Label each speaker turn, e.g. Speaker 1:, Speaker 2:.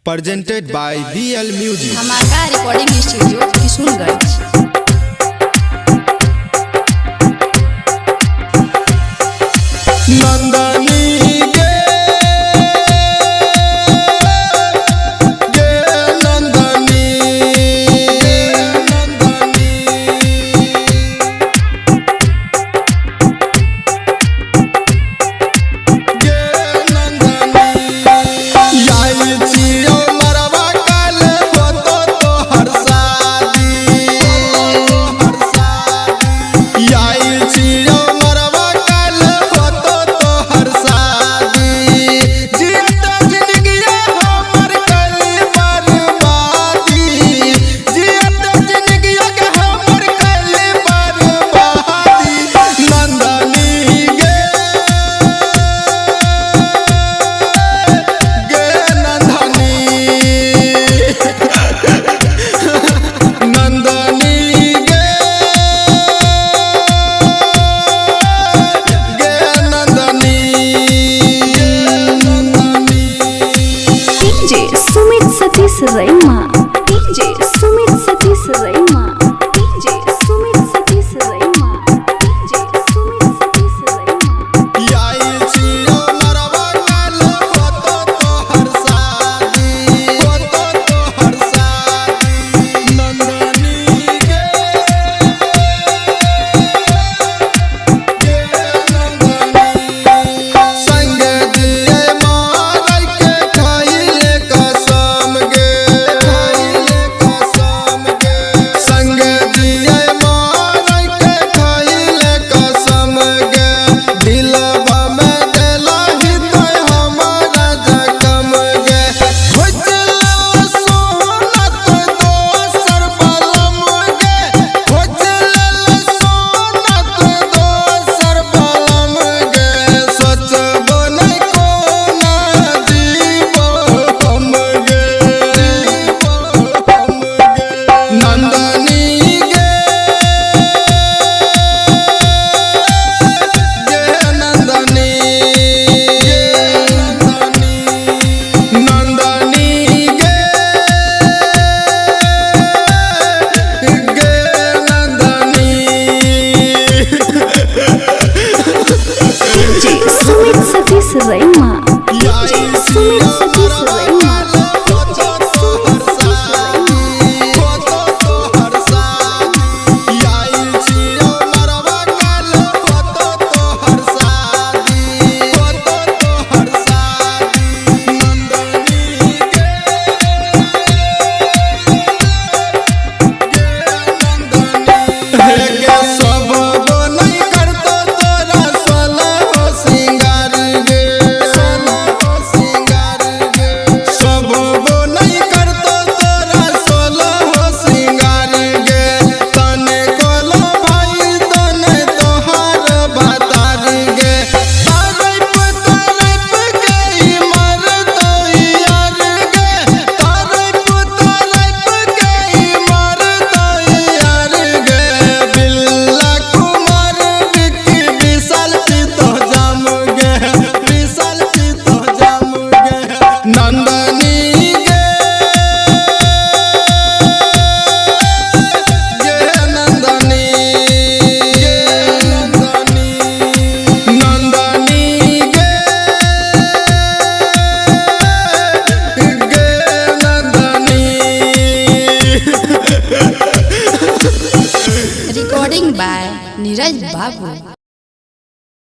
Speaker 1: presented by BL Music.
Speaker 2: धमाका recording studio Kishunganj.
Speaker 3: Satish रैमा DJ Sumit Satish रैमा DJ Sumit Satish रैमा DJ Sumit Satish रैमा
Speaker 1: याई छियो मरवा काल फोटो तो हर शादी नंदनी गे नंदनी संग दिए मार के खाइले कसम गे संग दिए मार के खाइले कसम गे दिलवा में दिलही तो हमारा जखम गे खोजला सोनत दोसर बलम गे खोजला सोनत दोसर बलम गे सोचबो नहीं कोना जीवो हम गे नंदनी गे नंदनी नंदनी गे नंदनी
Speaker 3: डीजे सुमित सतीश रैमा डीजे सुमित सतीश रैमा नंदनी गे नंदनी नंदनी गे नंदनी
Speaker 2: रिकॉर्डिंग बाय नीरज बाबू।